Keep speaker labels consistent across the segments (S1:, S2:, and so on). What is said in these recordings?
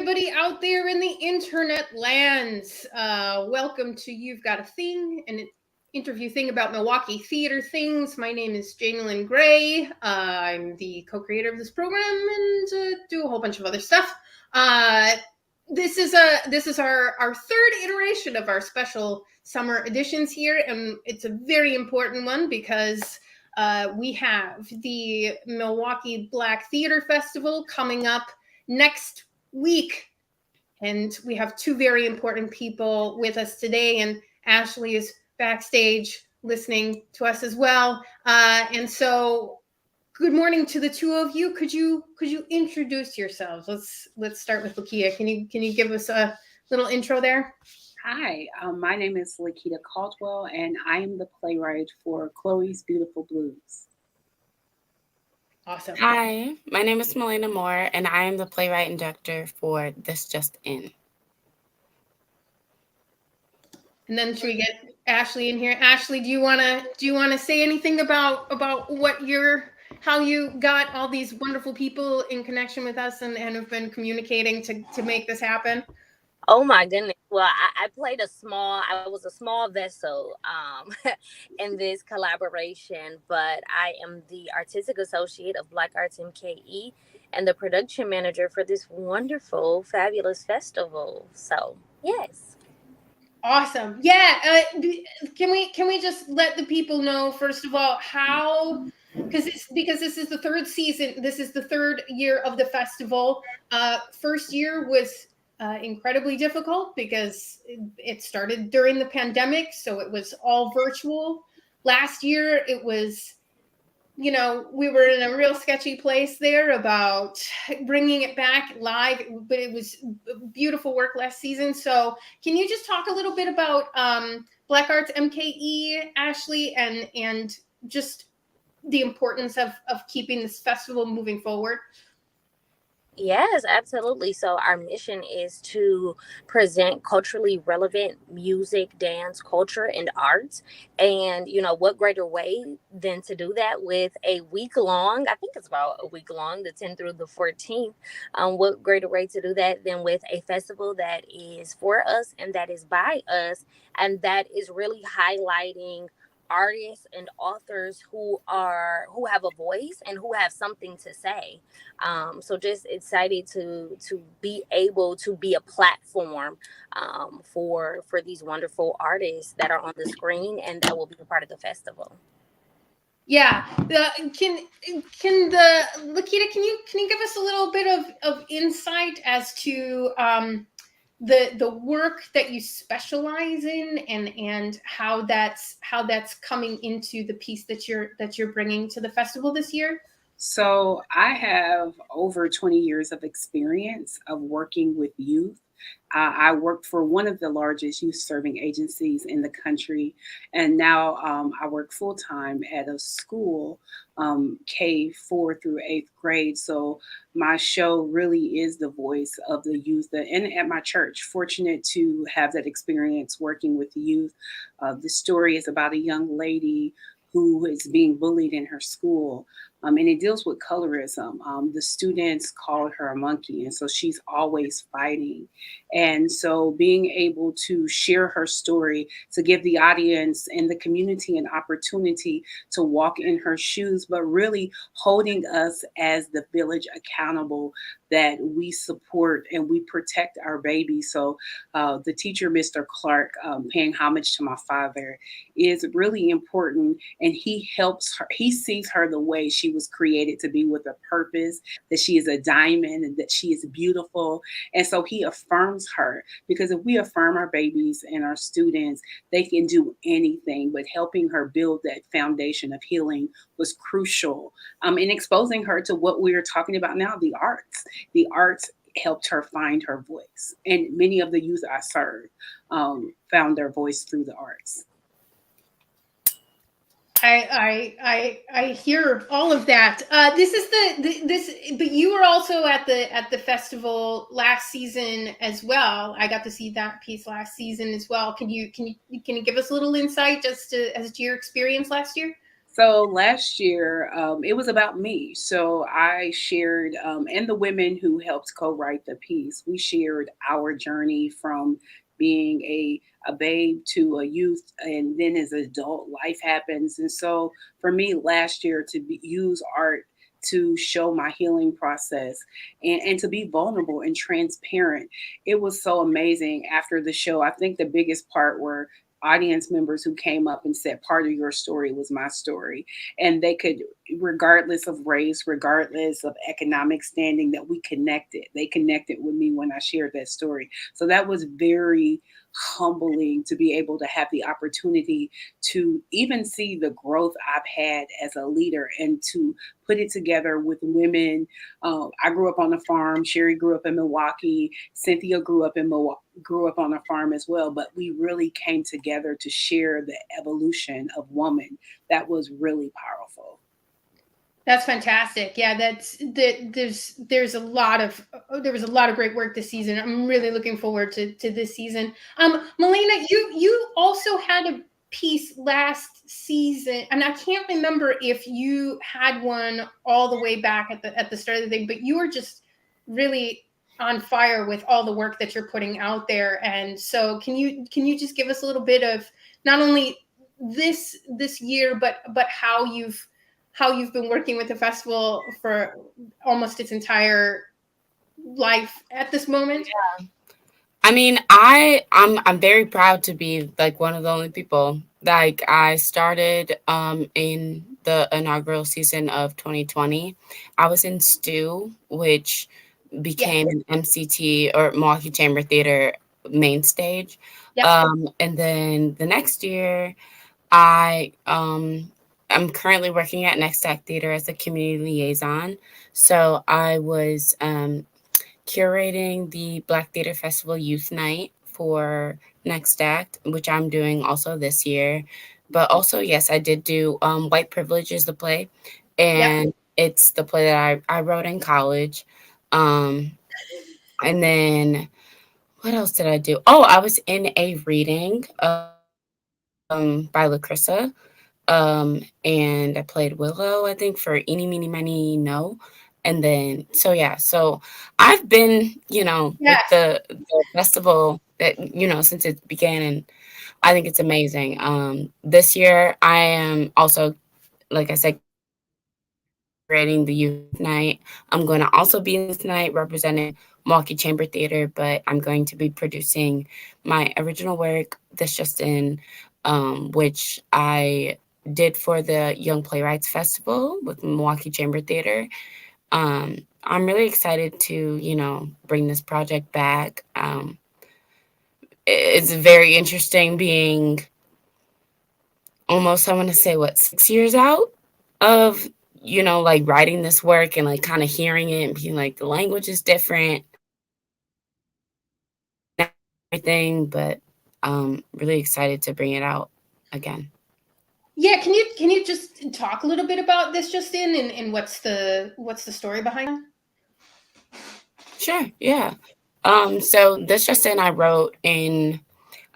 S1: everybody out there in the internet lands. Welcome to You've Got a Thing, an interview thing about Milwaukee theater things. My name is Jaimelyn Gray. I'm the co-creator of this program and do a whole bunch of other stuff. This is our third iteration of our special summer editions here, and it's a very important one because we have the Milwaukee Black Theater Festival coming up next week, and we have two very important people with us today, and Ashley is backstage listening to us as well, and so good morning to the two of you. Could you introduce yourselves? Let's start with Lakeita. Can you give us a little intro there?
S2: Hi, my name is Lakeita Caldwell, and I am the playwright for Chloe's Beautiful Blues.
S1: Awesome.
S3: Hi, my name is Malaina Moore, and I am the playwright and director for This Just In.
S1: And then should we get Ashley in here? Ashley, do you wanna say anything about how you got all these wonderful people in connection with us and have been communicating to make this happen?
S4: Oh my goodness. Well, I was a small vessel in this collaboration, but I am the artistic associate of Black Arts MKE and the production manager for this wonderful, fabulous festival. So, yes.
S1: Awesome. Yeah. Can we just let the people know, first of all, how, because this is the third season, this is the third year of the festival. First year was incredibly difficult because it started during the pandemic, so it was all virtual. Last year, it was, we were in a real sketchy place there about bringing it back live, but it was beautiful work last season. So can you just talk a little bit about Black Arts MKE, Ashley, and just the importance of keeping this festival moving forward?
S4: Yes, absolutely. So our mission is to present culturally relevant music, dance, culture, and arts. And, what greater way than to do that with a week long, I think it's about a week long, the 10th through the 14th. What greater way to do that than with a festival that is for us and that is by us, and that is really highlighting artists and authors who have a voice and who have something to say. So just excited to be able to be a platform for these wonderful artists that are on the screen and that will be a part of the festival.
S1: Yeah. Lakeita, can you give us a little bit of insight as to the work that you specialize in and how that's coming into the piece that you're bringing to the festival this year?
S2: So I have over 20 years of experience of working with youth. I worked for one of the largest youth serving agencies in the country, and now I work full time at a school, K4 through 8th grade. So my show really is the voice of the youth, and at my church, fortunate to have that experience working with youth. The story is about a young lady who is being bullied in her school. And it deals with colorism. The students called her a monkey, and so she's always fighting. And so being able to share her story, to give the audience and the community an opportunity to walk in her shoes, but really holding us as the village accountable, that we support and we protect our babies. So the teacher, Mr. Clark, paying homage to my father, is really important. And he helps her. He sees her the way she was created to be, with a purpose, that she is a diamond and that she is beautiful. And so he affirms her, because if we affirm our babies and our students, they can do anything. But helping her build that foundation of healing was crucial. In exposing her to what we are talking about now, the arts. The arts helped her find her voice. And many of the youth I serve found their voice through the arts.
S1: I hear all of that. But you were also at the festival last season as well. I got to see that piece last season as well. Can you give us a little insight as to your experience last year?
S2: So last year, it was about me. So I shared, and the women who helped co-write the piece, we shared our journey from being a babe to a youth, and then as an adult, life happens. And so for me, last year use art to show my healing process and to be vulnerable and transparent. It was so amazing after the show. I think the biggest part were audience members who came up and said part of your story was my story, and they could, regardless of race, regardless of economic standing, that they connected with me when I shared that story. So that was very humbling to be able to have the opportunity to even see the growth I've had as a leader and to put it together with women. I grew up on a farm. Sheri grew up in Milwaukee. Cynthia grew up on a farm as well. But we really came together to share the evolution of woman. That was really powerful.
S1: That's fantastic. Yeah, there was a lot of great work this season. I'm really looking forward to this season. Melina, you also had a piece last season, and I can't remember if you had one all the way back at the start of the thing, but you were just really on fire with all the work that you're putting out there. And so can you just give us a little bit of not only this year, but how you've been working with the festival for almost its entire life at this moment?
S3: Yeah. I mean, I'm very proud to be like one of the only people. Like I started in the inaugural season of 2020. I was in STEW, which became an MCT or Milwaukee Chamber Theater main stage.
S1: Yep.
S3: And then the next year, I'm currently working at Next Act Theater as a community liaison. So I was curating the Black Theater Festival Youth Night for Next Act, which I'm doing also this year. But also, yes, I did do White Privilege is the play. And it's the play that I wrote in college. And then what else did I do? Oh, I was in a reading by Lacrissa. And I played Willow, I think, for Eeny, Meeny, Miny, No. And then, so I've been, with the festival that, since it began, and I think it's amazing. This year, I am also, like I said, creating the youth night. I'm going to also be in this night representing Milwaukee Chamber Theater, but I'm going to be producing my original work, This Just In, which I did for the Young Playwrights Festival with Milwaukee Chamber Theater. I'm really excited to, bring this project back. It's very interesting being almost, I want to say, 6 years out of, like writing this work and like kind of hearing it and being like, the language is different, everything, but really excited to bring it out again.
S1: Yeah, can you just talk a little bit about This Just In and what's the story behind it?
S3: Sure, yeah. So This Just In I wrote in,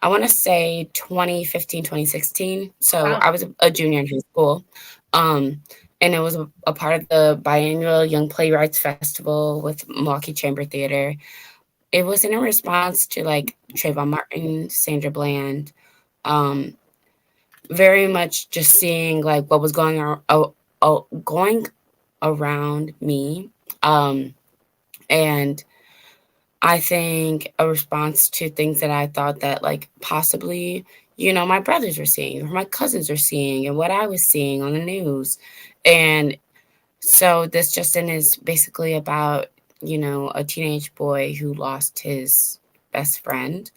S3: I want to say 2015, 2016. So
S1: Wow.
S3: I was a junior in high school. And it was a part of the biannual Young Playwrights Festival with Milwaukee Chamber Theater. It was in a response to like Trayvon Martin, Sandra Bland, very much just seeing like what was going around me. And I think a response to things that I thought that like possibly, my brothers were seeing or my cousins were seeing and what I was seeing on the news. And so This Just In is basically about, a teenage boy who lost his best friend,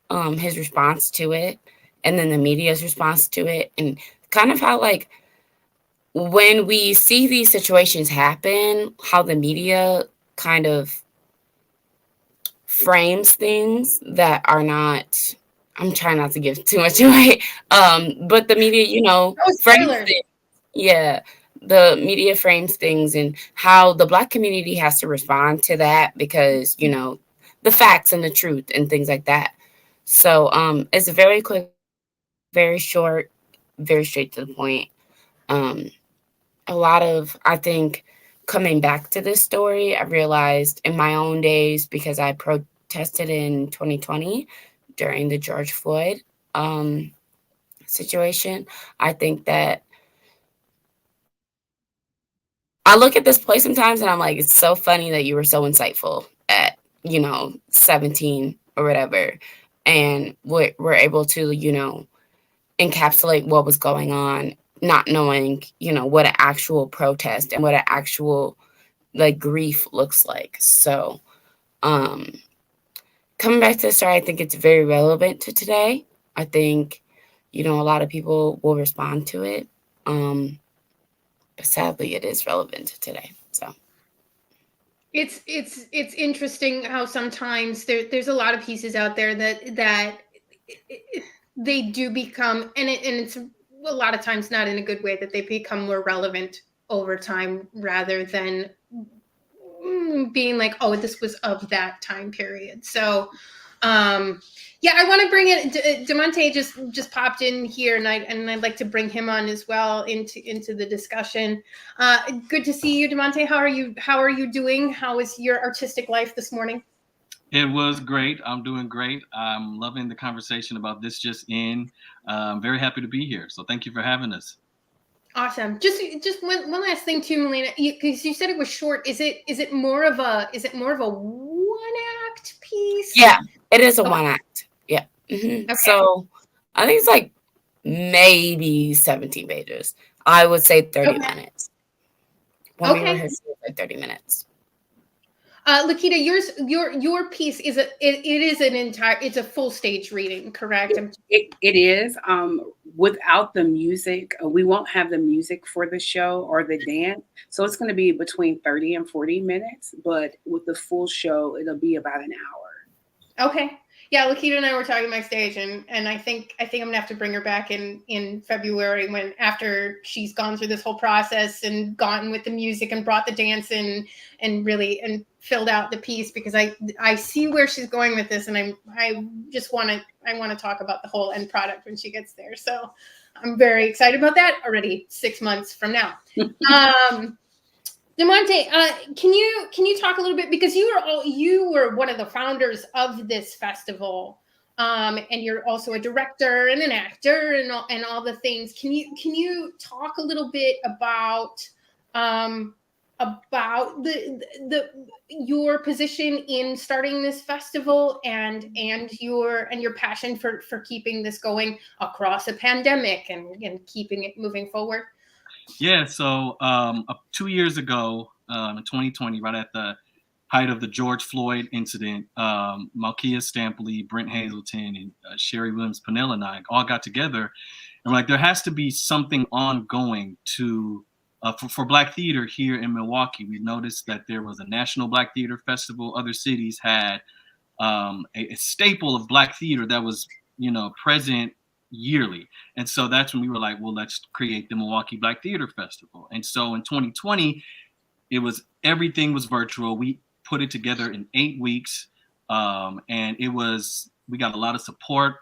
S3: his response to it, and then the media's response to it, and kind of how like when we see these situations happen, how the media kind of frames things that are not, I'm trying not to give too much away, but the media, frames things. Yeah, the media frames things and how the Black community has to respond to that because, the facts and the truth and things like that. So it's a very quick, very short, very straight to the point. A lot of, I think, coming back to this story, I realized in my own days, because I protested in 2020 during the George Floyd situation, I think that I look at this play sometimes and I'm like, it's so funny that you were so insightful at, 17 or whatever. And we're able to, encapsulate what was going on, not knowing, what an actual protest and what an actual grief looks like. So coming back to the story, I think it's very relevant to today. I think, a lot of people will respond to it. But sadly, it is relevant to today. So
S1: it's interesting how sometimes there's a lot of pieces out there that they do become, and it's a lot of times not in a good way, that they become more relevant over time rather than being like, oh, this was of that time period. So yeah, I want to bring it. Demonte just popped in here, and I'd like to bring him on as well into the discussion. Good to see you, Demonte. How are you? How are you doing? How is your artistic life this morning?
S5: It was great. I'm doing great. I'm loving the conversation about This Just In. I'm very happy to be here. So thank you for having us.
S1: Awesome. Just one last thing too, Melina, because you said it was short. Is it more of a one act piece?
S3: Yeah, it is a one act. Yeah. Mm-hmm. Okay. So I think it's like maybe 17 pages. I would say 30 minutes. When we rehearsed, it was like 30 minutes.
S1: Lakita, your piece is it's a full stage reading, correct?
S2: It is. Without the music, we won't have the music for the show or the dance. So it's going to be between 30 and 40 minutes, but with the full show, it'll be about an hour.
S1: Okay. Yeah, Lakita and I were talking backstage, and I think I'm gonna have to bring her back in February, when after she's gone through this whole process and gotten with the music and brought the dance in and really filled out the piece, because I see where she's going with this, and I want to talk about the whole end product when she gets there. So I'm very excited about that already 6 months from now. Demonte, can you talk a little bit, because you were one of the founders of this festival, and you're also a director and an actor and all the things. Can you talk a little bit about your position in starting this festival and your passion for keeping this going across a pandemic and keeping it moving forward?
S5: Yeah, so 2 years ago, in 2020, right at the height of the George Floyd incident, Malkia Stampley, Brent Hazelton, and Sheri Williams Pannell and I all got together, and like, there has to be something ongoing to for Black theater here in Milwaukee. We noticed that there was a National Black Theater Festival. Other cities had a staple of Black theater that was, present yearly. And so that's when we were like, well, let's create the Milwaukee Black Theater Festival. And so in 2020, everything was virtual. We put it together in 8 weeks. And we got a lot of support.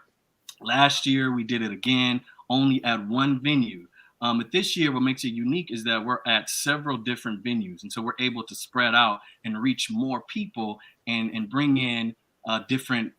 S5: Last year, we did it again, only at one venue. But this year, what makes it unique is that we're at several different venues. And so we're able to spread out and reach more people and bring in different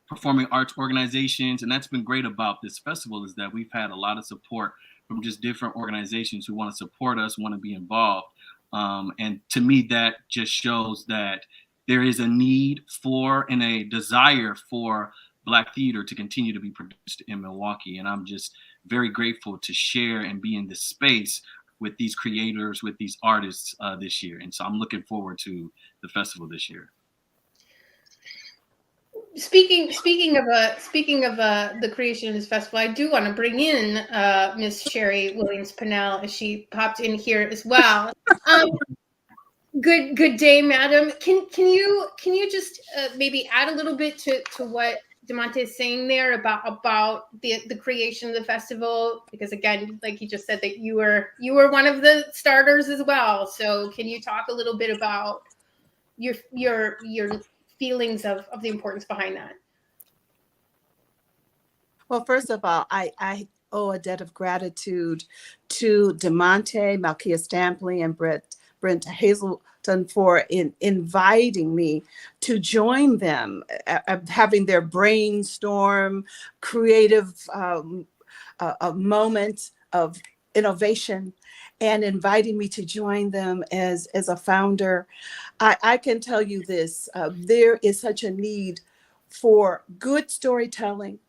S5: performing arts organizations. And that's been great about this festival, is that we've had a lot of support from just different organizations who want to support us, want to be involved. And to me, that just shows that there is a need for and a desire for Black theater to continue to be produced in Milwaukee. And I'm just very grateful to share and be in this space with these creators, with these artists this year. And so I'm looking forward to the festival this year.
S1: Speaking of the creation of this festival, I do want to bring in Miss Sheri Williams Pannell, as she popped in here as well. Good day, madam. Can you just maybe add a little bit to what Demonte is saying there about the creation of the festival? Because again, like he just said, that you were one of the starters as well. So can you talk a little bit about your feelings of the importance behind that?
S6: Well, first of all, I owe a debt of gratitude to Dimonte, Malkia Stampley, and Brent Hazelton for inviting me to join them, having their brainstorm, creative a moment of innovation, and inviting me to join them as a founder. I can tell you this, there is such a need for good storytelling,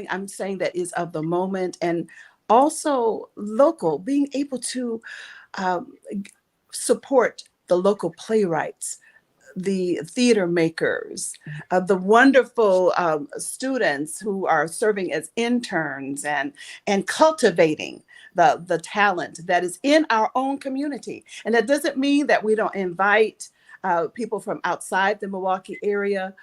S6: I'm saying, that is of the moment, and also local, being able to support the local playwrights, the theater makers, the wonderful students who are serving as interns and cultivating the talent that is in our own community. And that doesn't mean that we don't invite people from outside the Milwaukee area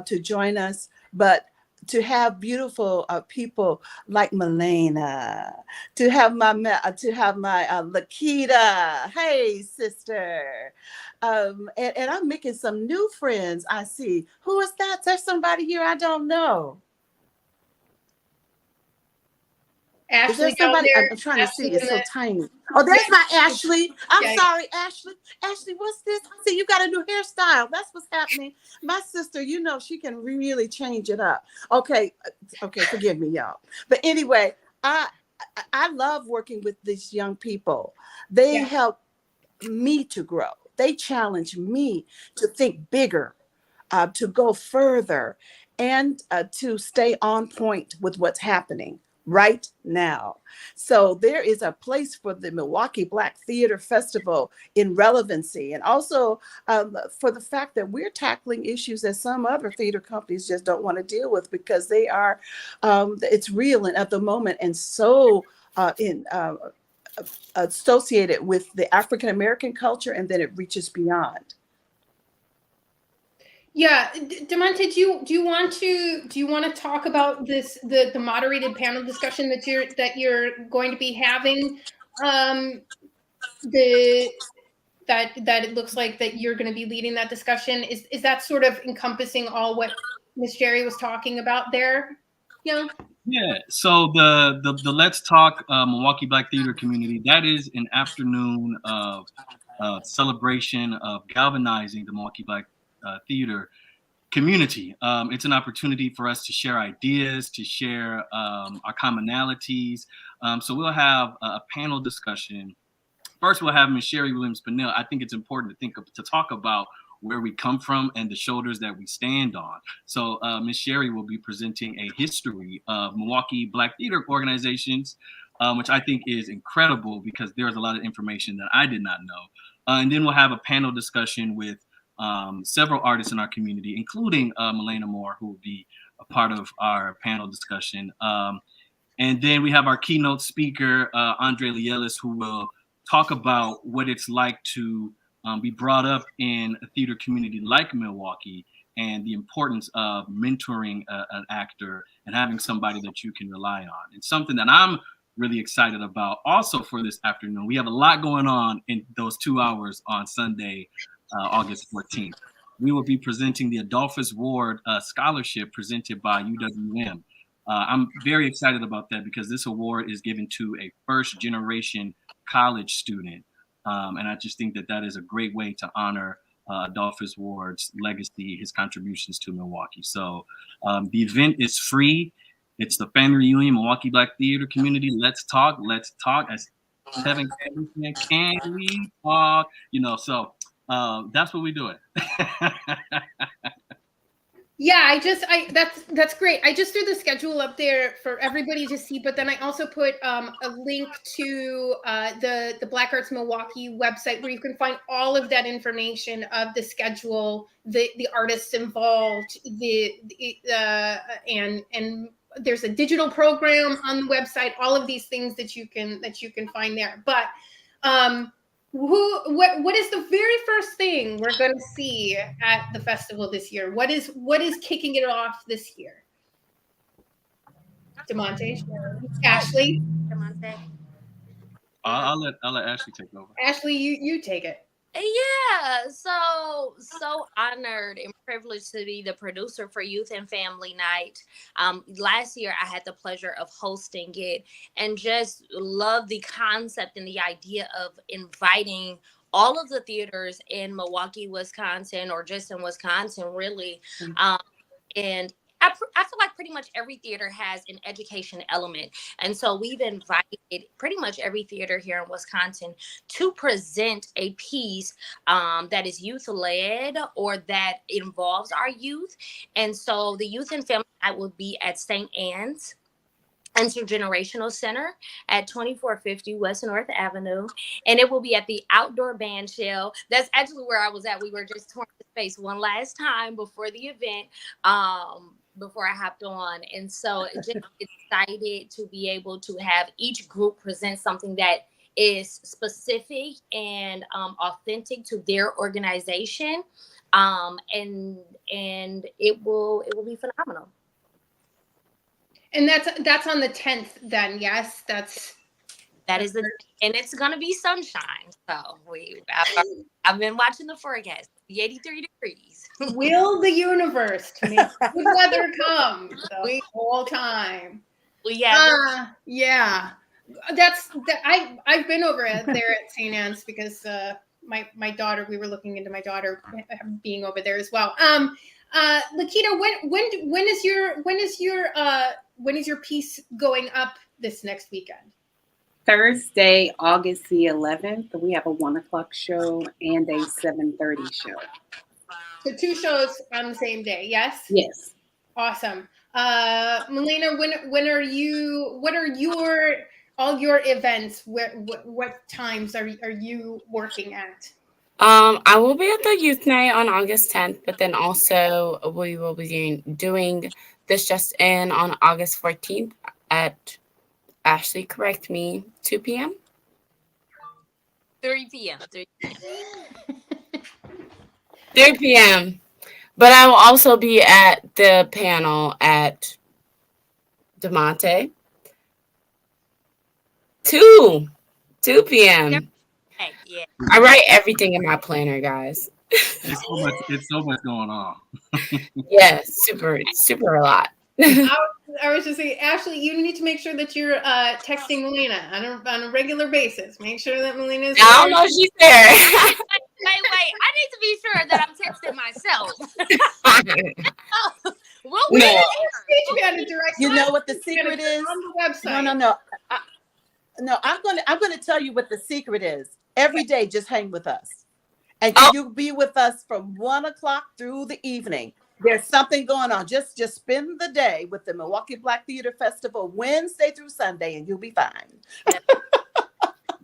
S6: to join us, but to have beautiful people like Malaina, to have my Lakita, hey sister, and I'm making some new friends. I see. Who is that? There's somebody here I don't know.
S1: Ashley,
S6: is there somebody? I'm trying to see. It's so tiny. Oh, there's my Ashley. I'm sorry, Ashley. Ashley, what's this? I see you got a new hairstyle. That's what's happening. My sister, you know, she can really change it up. Okay, forgive me, y'all. But anyway, I love working with these young people. They help me to grow. They challenge me to think bigger, to go further, and to stay on point with what's happening right now. So there is a place for the Milwaukee Black Theater Festival in relevancy, and also for the fact that we're tackling issues that some other theater companies just don't want to deal with, because they are, it's real and at the moment, and so associated with the African American culture, and then it reaches beyond.
S1: Yeah, Demonte, do you want to talk about this, the moderated panel discussion that you're going to be having? That it looks like that you're going to be leading that discussion. Is that sort of encompassing all what Ms. Sheri was talking about there? Yeah.
S5: Yeah. So the Let's Talk Milwaukee Black Theater Community, that is an afternoon of celebration of galvanizing the Milwaukee Black theater community. It's an opportunity for us to share ideas, to share our commonalities. So we'll have a panel discussion. First, we'll have Ms. Sheri Williams Pannell. I think it's important to talk about where we come from and the shoulders that we stand on. So Ms. Sheri will be presenting a history of Milwaukee Black theater organizations, which I think is incredible, because there's a lot of information that I did not know. And then we'll have a panel discussion with several artists in our community, including Malaina Moore, who will be a part of our panel discussion. And then we have our keynote speaker, Andre Lielis, who will talk about what it's like to be brought up in a theater community like Milwaukee, and the importance of mentoring an actor and having somebody that you can rely on. It's something that I'm really excited about also for this afternoon. We have a lot going on in those 2 hours on Sunday, August 14th. We will be presenting the Adolphus Ward Scholarship presented by UWM. I'm very excited about that, because this award is given to a first-generation college student. And I just think that is a great way to honor Adolphus Ward's legacy, his contributions to Milwaukee. So the event is free. It's the family reunion, Milwaukee Black Theater Community. Let's talk. As Kevin said, can we talk? So that's what we're doing.
S1: Yeah, that's great. I just threw the schedule up there for everybody to see, but then I also put a link to the Black Arts Milwaukee website, where you can find all of that information of the schedule, the artists involved, and there's a digital program on the website. All of these things that you can find there. But what is the very first thing we're going to see at the festival this year? What is kicking it off this year? Demonte, Ashley.
S4: Demonte.
S5: I'll let Ashley take over.
S1: Ashley, you take it.
S4: Yeah, so honored and privileged to be the producer for Youth and Family Night. Last year I had the pleasure of hosting it and just love the concept and the idea of inviting all of the theaters in Milwaukee, Wisconsin, or just in Wisconsin, really. Um, and I feel like pretty much every theater has an education element. And so we've invited pretty much every theater here in Wisconsin to present a piece that is youth led or that involves our youth. And so the Youth and Family Night will be at St. Anne's Intergenerational Center at 2450 West North Avenue, and it will be at the Outdoor Band Shell. That's actually where I was at. We were just touring the space one last time before the event, before I hopped on, and so just excited to be able to have each group present something that is specific and authentic to their organization, and it will be phenomenal.
S1: And that's on the 10th then, yes? That is
S4: and it's gonna be sunshine. So I've been watching the forecast. 83 degrees.
S1: Will the universe to make good weather come the whole time?
S4: Well, yeah.
S1: Yeah. I've been over there at St. Anne's because my daughter, we were looking into my daughter being over there as well. Lakita, when is your piece going up this next weekend?
S2: Thursday, August the 11th, we have a 1:00 show and a 7:30 show.
S1: So 2 shows on the same day, yes?
S2: Yes.
S1: Awesome. Melina, what are all your events? What times are you working at?
S3: I will be at the Youth Night on August 10th, but then also we will be doing This Just In on August 14th at, Ashley, correct me, 2 p.m.?
S4: 3 p.m.
S3: 3 p.m. But I will also be at the panel at Demonte. 2 p.m.
S4: Yep. Yeah.
S3: I write everything in my planner, guys.
S5: It's so much going on.
S3: Yeah, super a lot.
S1: I was just saying, Ashley, you need to make sure that you're texting Melina on a regular basis. Make sure that Melina is.
S3: I don't know if she's there.
S4: Wait. I need to be sure that I'm texting myself.
S6: You know what the secret is?
S1: On the website.
S6: No. I'm gonna tell you what the secret is. Every day, just hang with us, and you'll be with us from 1:00 through the evening. There's something going on. Just spend the day with the Milwaukee Black Theater Festival Wednesday through Sunday, and you'll be fine.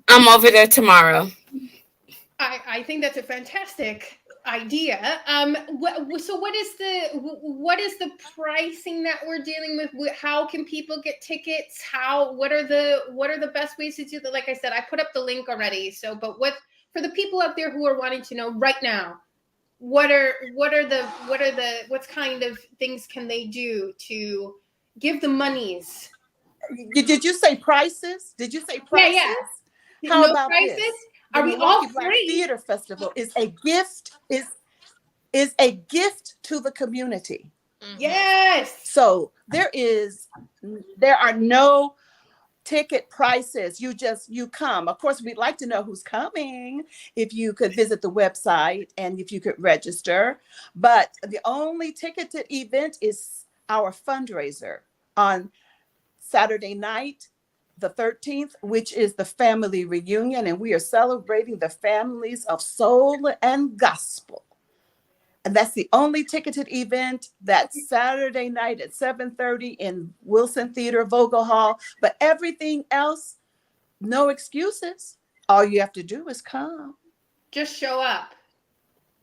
S3: I'm over there tomorrow.
S1: I think that's a fantastic idea. So what is the pricing that we're dealing with? How can people get tickets? What are the best ways to do that? Like I said, I put up the link already. So, but for the people out there who are wanting to know right now, what kind of things can they do to give the monies?
S6: Did you say prices?
S1: Yeah.
S6: How
S1: no
S6: about
S1: prices?
S6: this?
S1: Are we all
S6: Black
S1: free?
S6: Theater Festival is a gift. Is a gift to the community.
S1: Yes.
S6: So there are no ticket prices. You come. Of course, we'd like to know who's coming. If you could visit the website and if you could register. But the only ticketed event is our fundraiser on Saturday night, the 13th, which is the family reunion, and we are celebrating the families of soul and gospel. And that's the only ticketed event. That's Saturday night at 7:30 in Wilson Theater, Vogel Hall. But everything else, no excuses. All you have to do is come.
S1: Just show up.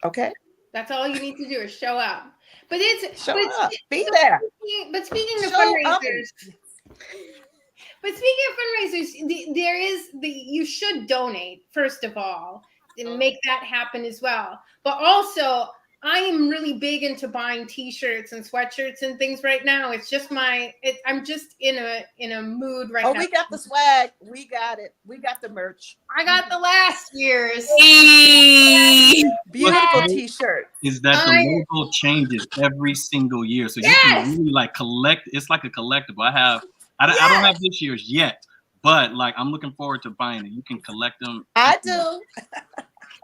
S6: Okay.
S1: That's all you need to do is show up. But
S6: be there.
S1: But speaking of
S6: Show
S1: fundraisers. But speaking of fundraisers, you should donate, first of all, and make that happen as well. But also, I am really big into buying t-shirts and sweatshirts and things right now. It's just I'm just in a mood right now.
S6: Oh, we got the swag. We got it. We got the merch.
S1: I got the last year's.
S6: Beautiful t-shirt.
S5: Is that the logo changes every single year, so you can really like collect. It's like a collectible. I don't have this year's yet, but like I'm looking forward to buying it. You can collect them.
S6: I do.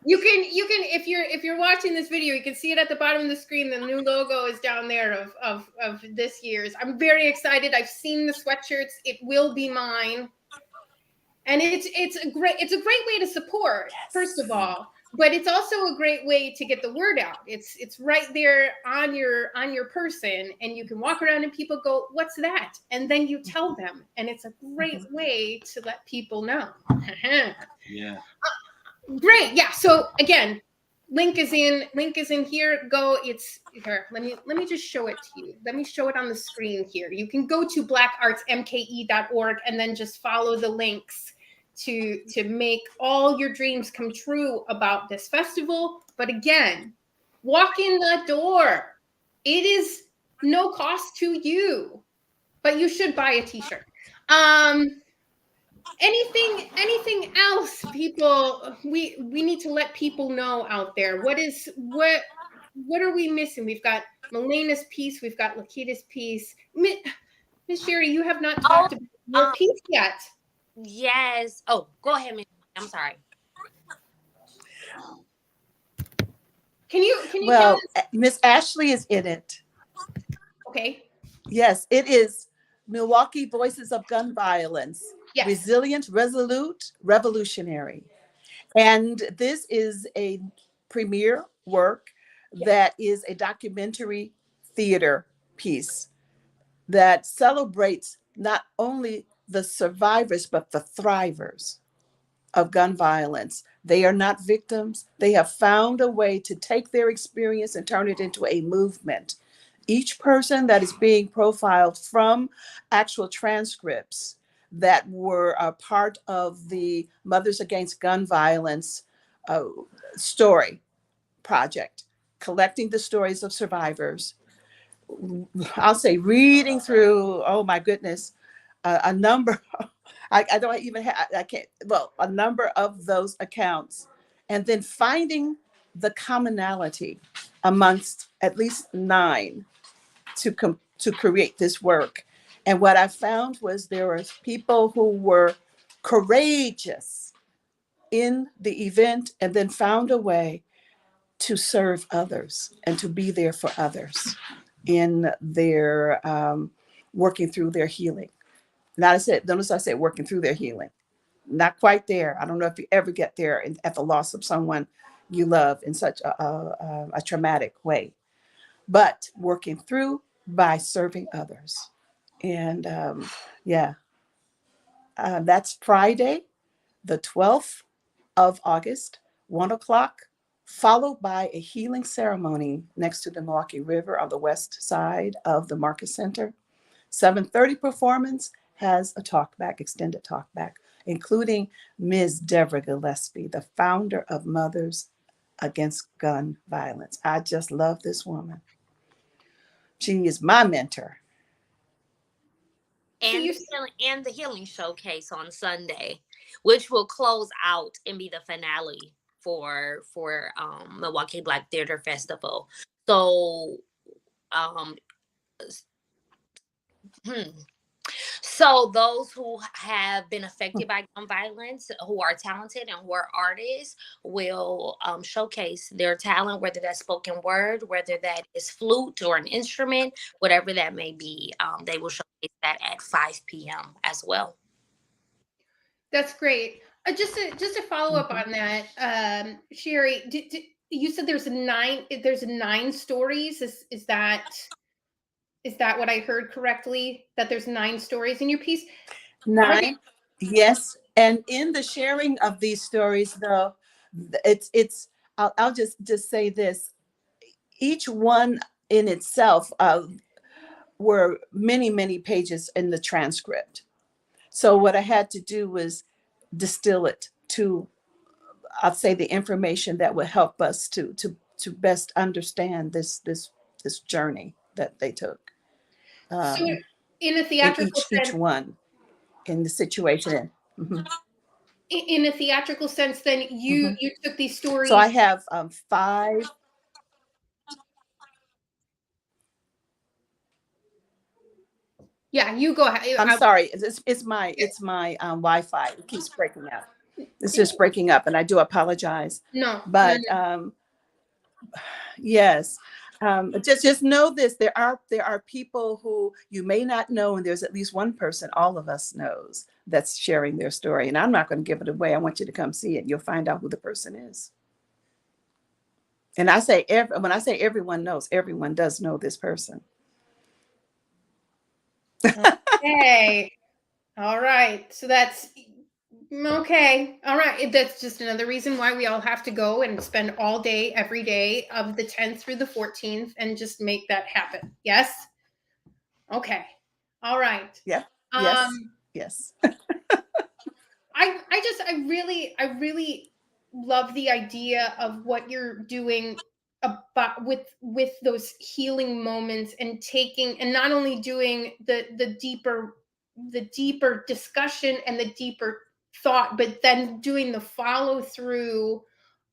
S1: You can if you're watching this video, you can see it at the bottom of the screen. The new logo is down there of this year's. I'm very excited. I've seen the sweatshirts. It will be mine. And it's a great way to support, first of all, but it's also a great way to get the word out. It's right there on your person, and you can walk around and people go, "What's that?" And then you tell them, and it's a great way to let people know.
S5: Yeah.
S1: Great. Yeah. So again, link is in here. Go. It's here. Let me just show it to you. Let me show it on the screen here. You can go to BlackArtsMKE.org and then just follow the links to make all your dreams come true about this festival. But again, walk in the door. It is no cost to you, but you should buy a t-shirt. Anything else, people? We need to let people know out there. What are we missing? We've got Melina's piece. We've got Lakita's piece. Miss Sheri, you have not talked about your piece yet.
S4: Yes. Oh, go ahead, Miss. I'm sorry.
S1: Can you?
S6: Well, Miss Ashley is in it.
S1: Okay.
S6: Yes, it is Milwaukee Voices of Gun Violence.
S1: Yes.
S6: Resilient, resolute, revolutionary. And this is a premiere work that is a documentary theater piece that celebrates not only the survivors, but the thrivers of gun violence. They are not victims. They have found a way to take their experience and turn it into a movement. Each person that is being profiled from actual transcripts that were a part of the Mothers Against Gun Violence story project, collecting the stories of survivors. I'll say reading through, oh my goodness, a number, I don't even have, I can't, well, a number of those accounts, and then finding the commonality amongst at least 9 to create this work. And what I found was there were people who were courageous in the event and then found a way to serve others and to be there for others in their working through their healing. Notice I said working through their healing. Not quite there. I don't know if you ever get there at the loss of someone you love in such a traumatic way, but working through by serving others. And that's Friday, the 12th of August, 1:00, followed by a healing ceremony next to the Milwaukee River on the west side of the Marcus Center. 7:30 performance has a talkback, extended talkback, including Ms. Deborah Gillespie, the founder of Mothers Against Gun Violence. I just love this woman. She is my mentor.
S4: And the healing showcase on Sunday, which will close out and be the finale for Milwaukee Black Theater Festival. So So those who have been affected by gun violence, who are talented and who are artists, will showcase their talent, whether that's spoken word, whether that is flute or an instrument, whatever that may be. They will showcase that at 5 p.m. as well.
S1: That's great. Just to follow up on that, Sheri, you said there's 9 stories. Is that what I heard correctly? That there's 9 stories in your piece?
S6: 9, yes. And in the sharing of these stories, though, I'll just say this. Each one in itself were many pages in the transcript. So what I had to do was distill it to, I'll say, the information that would help us to best understand this journey that they took.
S1: So in a theatrical
S6: each
S1: sense,
S6: one in the situation. Mm-hmm.
S1: In a theatrical sense, then you took these stories.
S6: So I have 5.
S1: Yeah, you go ahead.
S6: I'm sorry. It's my Wi-Fi. It keeps breaking up. It's just breaking up, and I do apologize.
S1: No,
S6: but
S1: no.
S6: Yes. Just know this. There are people who you may not know, and there's at least one person all of us knows that's sharing their story. And I'm not going to give it away. I want you to come see it. You'll find out who the person is. And when I say everyone knows, everyone does know this person.
S1: Okay. All right. So that's okay. All right. That's just another reason why we all have to go and spend all day, every day of the 10th through the 14th and just make that happen. Yes. Okay. All right.
S6: Yeah. Yes.
S1: I really love the idea of what you're doing about with those healing moments and taking, and not only doing the deeper discussion and the deeper thought, but then doing the follow through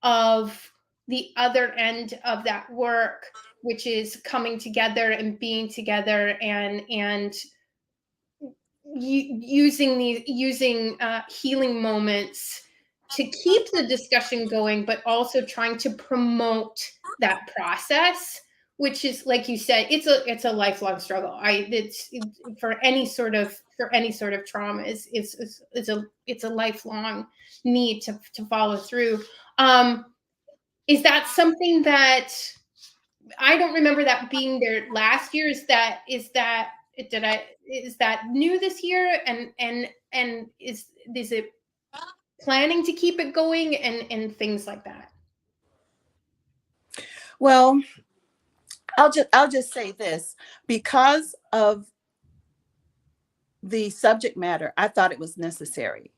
S1: of the other end of that work, which is coming together and being together and using healing moments to keep the discussion going, but also trying to promote that process, which is, like you said, it's a lifelong struggle. It's for any sort of trauma, it's a lifelong need to follow through. Is that something that I don't remember that being there last year? Is that new this year? And is it planning to keep it going and things like that?
S6: Well, I'll just say this, because of the subject matter, I thought it was necessary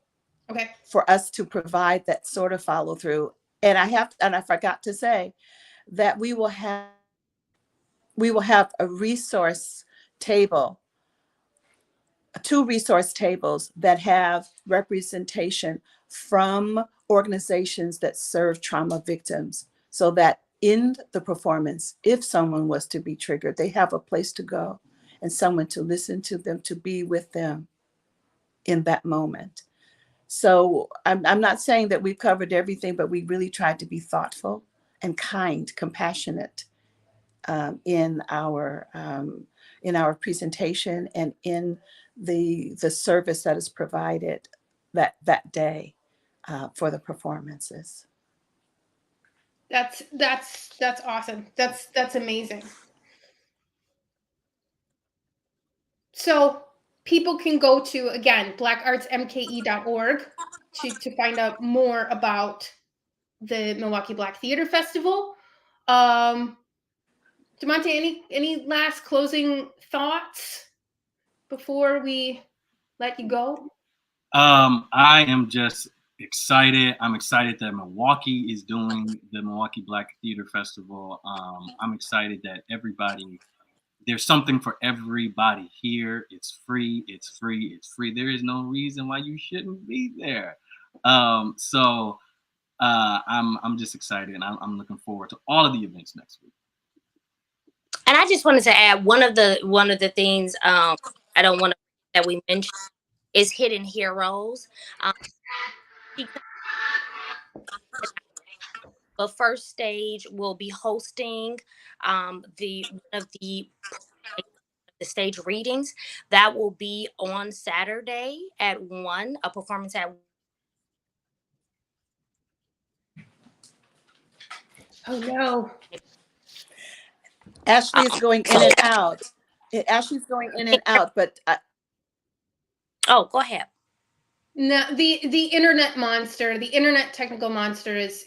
S6: for us to provide that sort of follow through. And I forgot to say that we will have a resource table, 2 resource tables that have representation from organizations that serve trauma victims, so that in the performance, if someone was to be triggered, they have a place to go and someone to listen to them, to be with them in that moment. So I'm not saying that we've covered everything, but we really tried to be thoughtful and kind, compassionate in our presentation and in the service that is provided that day for the performances.
S1: That's awesome. That's amazing. So people can go to, again, BlackArtsMKE.org to find out more about the Milwaukee Black Theater Festival. Demonte, any last closing thoughts before we let you go?
S5: I am just excited. I'm excited that Milwaukee is doing the Milwaukee Black Theater Festival. I'm excited that there's something for everybody here. It's free. There is no reason why you shouldn't be there. So I'm just excited, and I'm looking forward to all of the events next week.
S4: And I just wanted to add one of the things I don't want to that we mentioned is Hidden Heroes. The first stage will be hosting the stage readings. That will be on Saturday at 1, a performance at.
S1: Oh no.
S6: Ashley is going in and out. Ashley's going in and out, but
S4: oh, go ahead.
S1: No, the internet monster, the internet technical monster is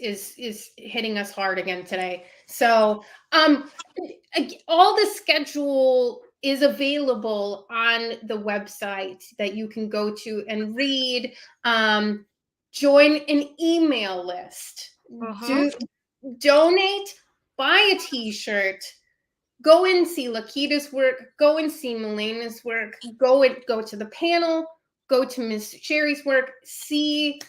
S1: hitting us hard again today. So all the schedule is available on the website that you can go to and read. Join an email list. Donate buy a t-shirt, go and see Lakita's work, go and see Malaina's work, go to the panel, go to Miss Sheri's work, see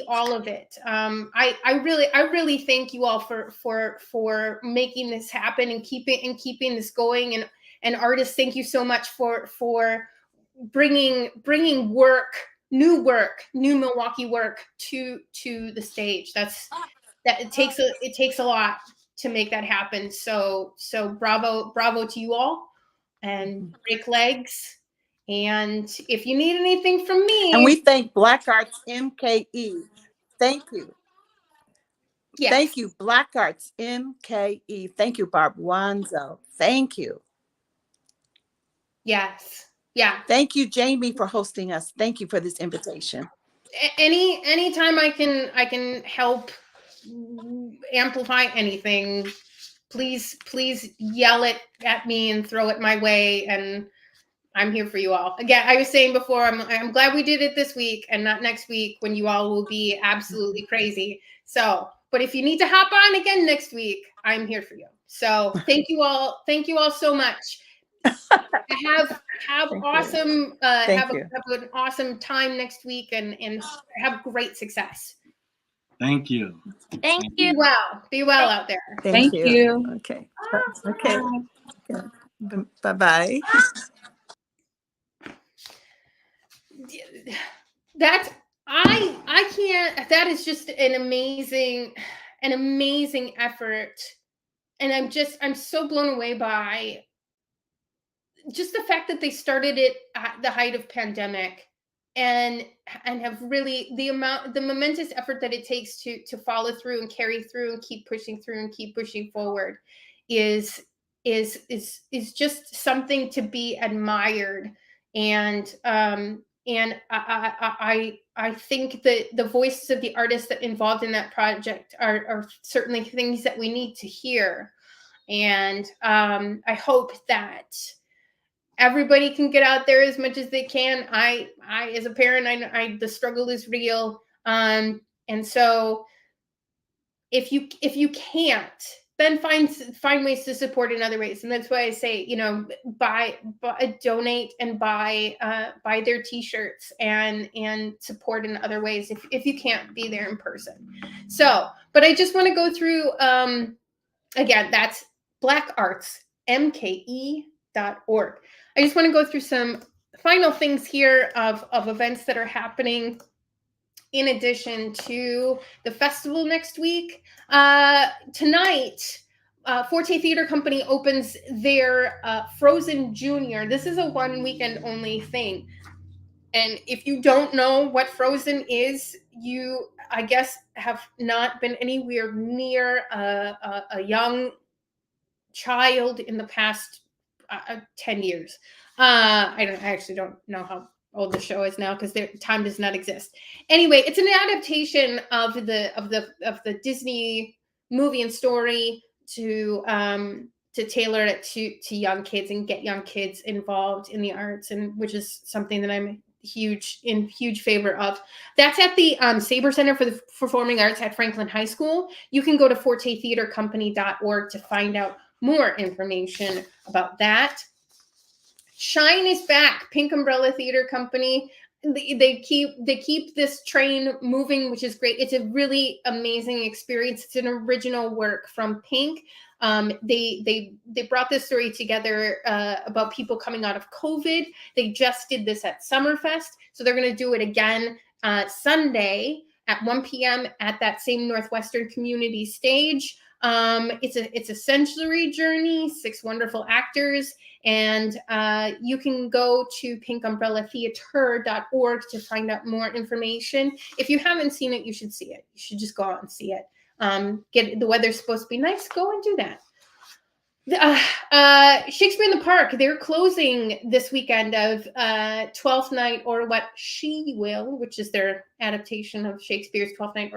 S1: all of it. I really thank you all for making this happen and keeping this going. And artists, thank you so much for bringing new Milwaukee work to the stage. It takes a lot to make that happen. So bravo to you all, and break legs. And if you need anything from me,
S6: and we thank Black Arts MKE. Thank you. Yes. Thank you, Black Arts MKE. Thank you, Barb Wanzo. Thank you.
S1: Yes. Yeah.
S6: Thank you, Jamie, for hosting us. Thank you for this invitation.
S1: Anytime I can help amplify anything, please yell it at me and throw it my way, and I'm here for you all. Again, I was saying before, I'm glad we did it this week and not next week when you all will be absolutely crazy. So, but if you need to hop on again next week, I'm here for you. So thank you all so much. Have awesome have an awesome time next week, and have great success.
S5: Thank you.
S4: Thank you.
S1: Be well out there.
S2: Thank you.
S6: Okay. Bye-bye.
S1: I can't. That is just an amazing effort, and I'm so blown away by just the fact that they started it at the height of pandemic, and have really the momentous effort that it takes to follow through and carry through and keep pushing through and keep pushing forward is just something to be admired. And I think that the voices of the artists that involved in that project are certainly things that we need to hear. And I hope that everybody can get out there as much as they can. I as a parent, I the struggle is real. And so if you can't, then find ways to support in other ways. And that's why I say, buy donate and buy their t-shirts and support in other ways if you can't be there in person. So, but I just want to go through again, that's BlackArtsMKE.org. I just want to go through some final things here of events that are happening in addition to the festival next week. Tonight, Forte Theater Company opens their Frozen Junior. This is a one weekend only thing. And if you don't know what Frozen is, you, I guess, have not been anywhere near a young child in the past 10 years. I actually don't know how old the show is now because their time does not exist. Anyway, it's an adaptation of the Disney movie and story to tailor it to young kids and get young kids involved in the arts, and which is something that I'm in huge favor of. That's at the Sabre Center for the Performing Arts at Franklin High School. You can go to fortetheatercompany.org to find out more information about that. Shine is back. Pink Umbrella Theater Company. They keep this train moving, which is great. It's a really amazing experience. It's an original work from Pink. They brought this story together about people coming out of COVID. They just did this at Summerfest, so they're going to do it again Sunday at 1 p.m. at that same Northwestern Community stage. It's a sensory journey, 6 wonderful actors, and you can go to pinkumbrellatheater.org to find out more information. If you haven't seen it, you should see it. You should just go out and see it. The weather's supposed to be nice. Go and do that. Shakespeare in the Park, they're closing this weekend of Twelfth Night, or What She Will, which is their adaptation of Shakespeare's Twelfth Night,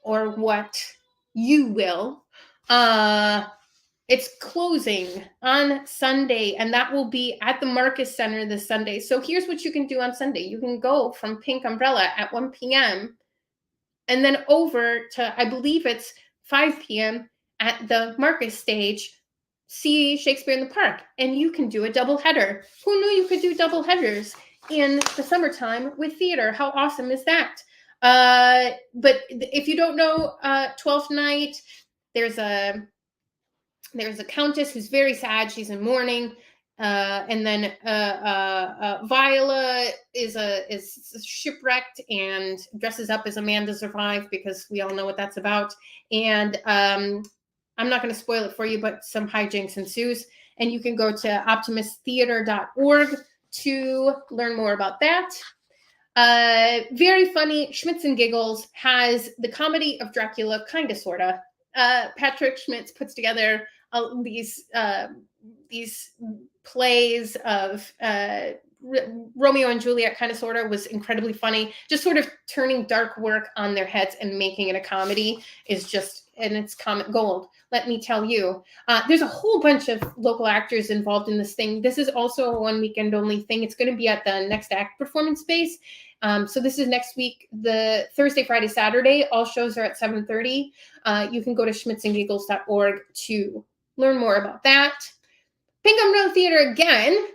S1: or What You Will. It's closing on Sunday, and that will be at the Marcus Center this Sunday. So here's what you can do on Sunday. You can go from Pink Umbrella at 1 p.m. and then over to, I believe it's 5 p.m. at the Marcus stage, see Shakespeare in the Park, and you can do a double header. Who knew you could do double headers in the summertime with theater? How awesome is that? But if you don't know Twelfth Night, there's a countess who's very sad. She's in mourning. And then Viola is shipwrecked and dresses up as a man to survive, because we all know what that's about. And I'm not going to spoil it for you, but some hijinks ensues. And you can go to optimisttheater.org to learn more about that. Very funny. Schmitz and Giggles has the Comedy of Dracula, kind of, sort of. Patrick Schmitz puts together these plays of Romeo and Juliet, kind of, sort of, was incredibly funny. Just sort of turning dark work on their heads and making it a comedy is just, and it's comic gold, let me tell you. There's a whole bunch of local actors involved in this thing. This is also a one weekend only thing. It's going to be at the Next Act performance space. So this is next week, the Thursday, Friday, Saturday. All shows are at 7:30. You can go to schmitzandgiggles.org to learn more about that. Pink Umbrella Theater again,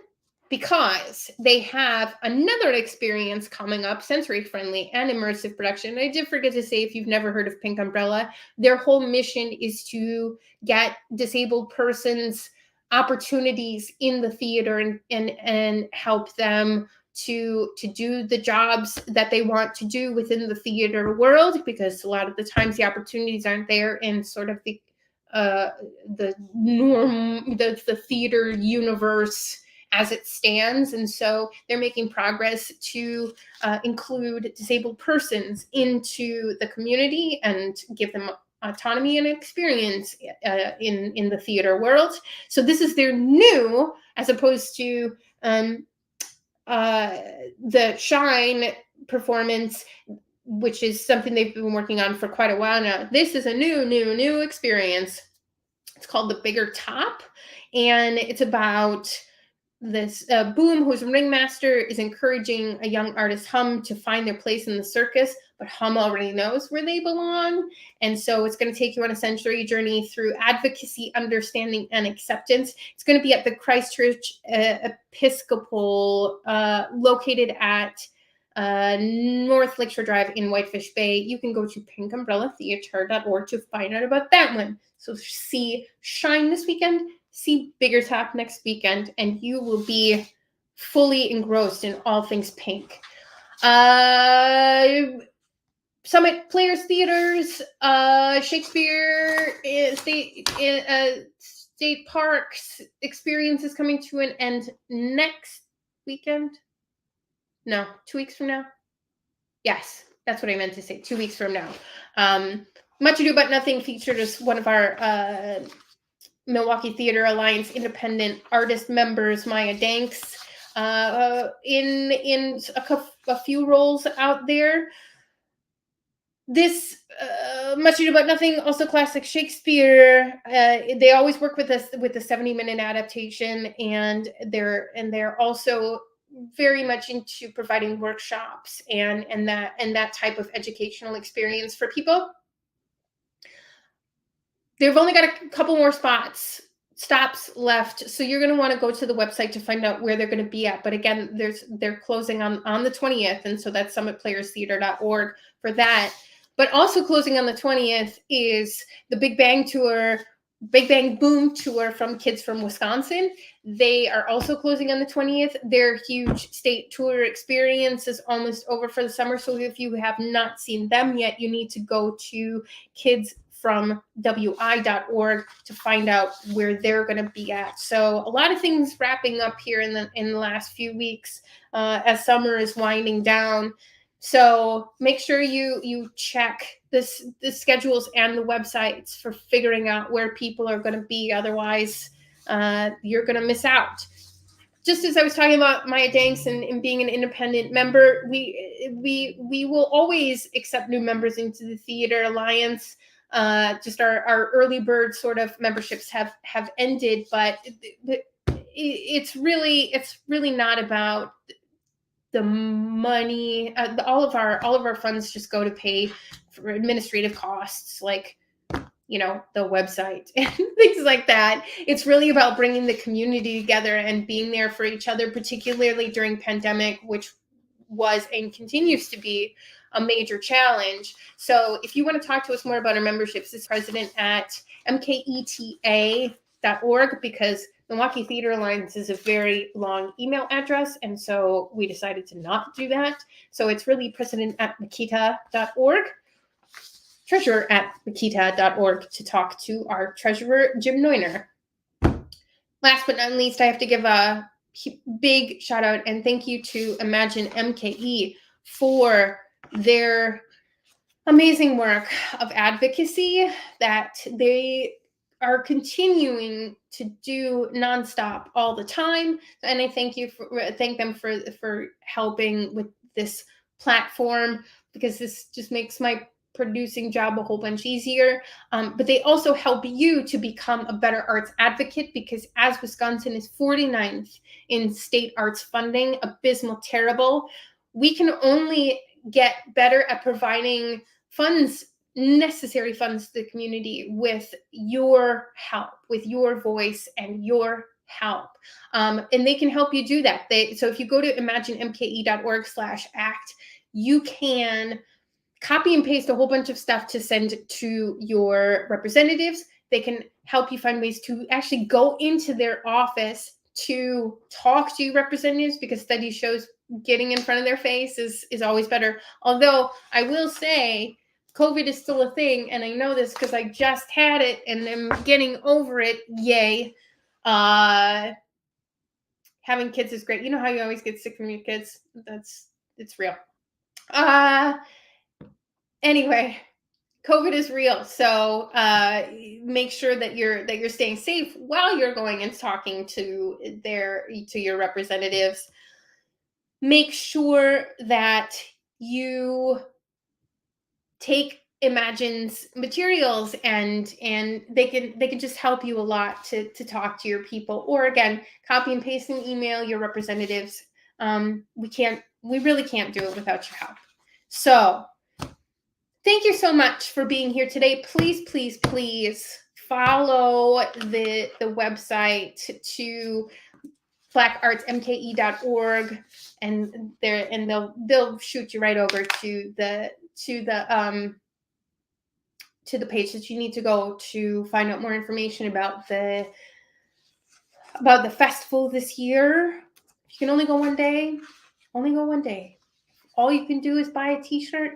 S1: because they have another experience coming up, sensory-friendly and immersive production. I did forget to say, if you've never heard of Pink Umbrella, their whole mission is to get disabled persons opportunities in the theater and help them to do the jobs that they want to do within the theater world, because a lot of the times the opportunities aren't there in sort of the norm, the theater universe as it stands. And so they're making progress to include disabled persons into the community and give them autonomy and experience in the theater world. So this is their new, as opposed to the Shine performance, which is something they've been working on for quite a while now. This is a new experience. It's called The Bigger Top, and it's about this Boom, who's a ringmaster, is encouraging a young artist, Hum, to find their place in the circus, but Hum already knows where they belong. And so it's going to take you on a sensory journey through advocacy, understanding, and acceptance. It's going to be at the Christchurch Episcopal, located at North Lakeshore Drive in Whitefish Bay. You can go to pinkUmbrellaTheater.org to find out about that one. So see Shine this weekend, see Bigger Top next weekend, and you will be fully engrossed in all things Pink. Summit Players Theaters, Shakespeare State Parks experience is coming to an end next weekend. No, 2 weeks from now. Yes, that's what I meant to say. 2 weeks from now. Much Ado About Nothing featured as one of our Milwaukee Theater Alliance independent artist members, Maya Danks, in a few roles out there. This Much Ado About Nothing, also classic Shakespeare. They always work with us with the 70-minute adaptation, and they're also very much into providing workshops and that type of educational experience for people. They've only got a couple more stops left, so you're going to want to go to the website to find out where they're going to be at. But again, they're closing on the 20th, and so that's summitplayerstheater.org for that. But also closing on the 20th is the Big Bang Boom tour from Kids from Wisconsin. They are also closing on the 20th. Their huge state tour experience is almost over for the summer. So if you have not seen them yet, you need to go to kidsfromwi.org to find out where they're going to be at. So a lot of things wrapping up here in the last few weeks as summer is winding down. So make sure you check the schedules and the websites for figuring out where people are going to be. Otherwise, you're going to miss out. Just as I was talking about Maya Danks and being an independent member, we will always accept new members into the Theater Alliance. Just our early bird sort of memberships have ended, but it's really not about the money. All of our funds just go to pay for administrative costs, like the website and things like that. It's really about bringing the community together and being there for each other, particularly during pandemic, which was and continues to be a major challenge. So if you want to talk to us more about our memberships, it's president at MKETA.org, because Milwaukee Theater Alliance is a very long email address, and so we decided to not do that. So it's really president at MKETA.org, treasurer at MKETA.org, to talk to our treasurer, Jim Neuner. Last but not least, I have to give a big shout out and thank you to Imagine MKE for their amazing work of advocacy that they are continuing to do nonstop all the time. And I thank them for helping with this platform, because this just makes my producing job a whole bunch easier. But they also help you to become a better arts advocate, because as Wisconsin is 49th in state arts funding, abysmal, terrible, we can only get better at providing funds, necessary funds to the community, with your help, with your voice and your help. And they can help you do that. So if you go to imaginemke.org/act, you can copy and paste a whole bunch of stuff to send to your representatives. They can help you find ways to actually go into their office to talk to your representatives, because study shows getting in front of their face is always better. Although I will say COVID is still a thing, and I know this because I just had it and I'm getting over it. Yay. Having kids is great. You know how you always get sick from your kids? It's real. Anyway, COVID is real. So make sure that you're staying safe while you're going and talking to your representatives. Make sure that you take Imagine's materials and they can just help you a lot to talk to your people. Or again, copy and paste an email your representatives. We really can't do it without your help. So thank you so much for being here today. Please, please, please follow the website to BlackArtsMKE.org, and they'll shoot you right over to the page that you need to go to find out more information about the festival this year. You can only go one day. Only go one day. All you can do is buy a t-shirt.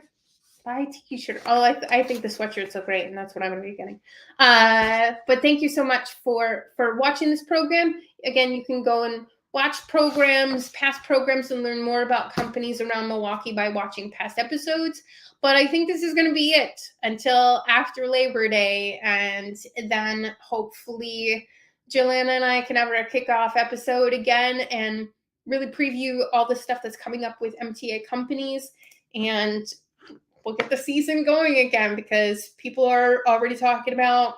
S1: Buy a t-shirt. Oh, I think the sweatshirt's so great, and that's what I'm going to be getting. But thank you so much for watching this program. Again, you can go and watch past programs, and learn more about companies around Milwaukee by watching past episodes. But I think this is going to be it until after Labor Day, and then hopefully Joanna and I can have our kickoff episode again and really preview all the stuff that's coming up with MTA companies, and we'll get the season going again, because people are already talking about,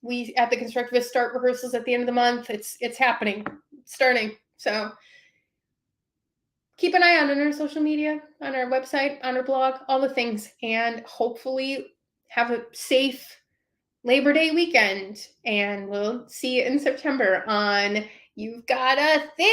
S1: we at the Constructivist start rehearsals at the end of the month. It's happening, it's starting. So keep an eye on our social media, on our website, on our blog, all the things, and hopefully have a safe Labor Day weekend. And we'll see you in September on You've Got a thing.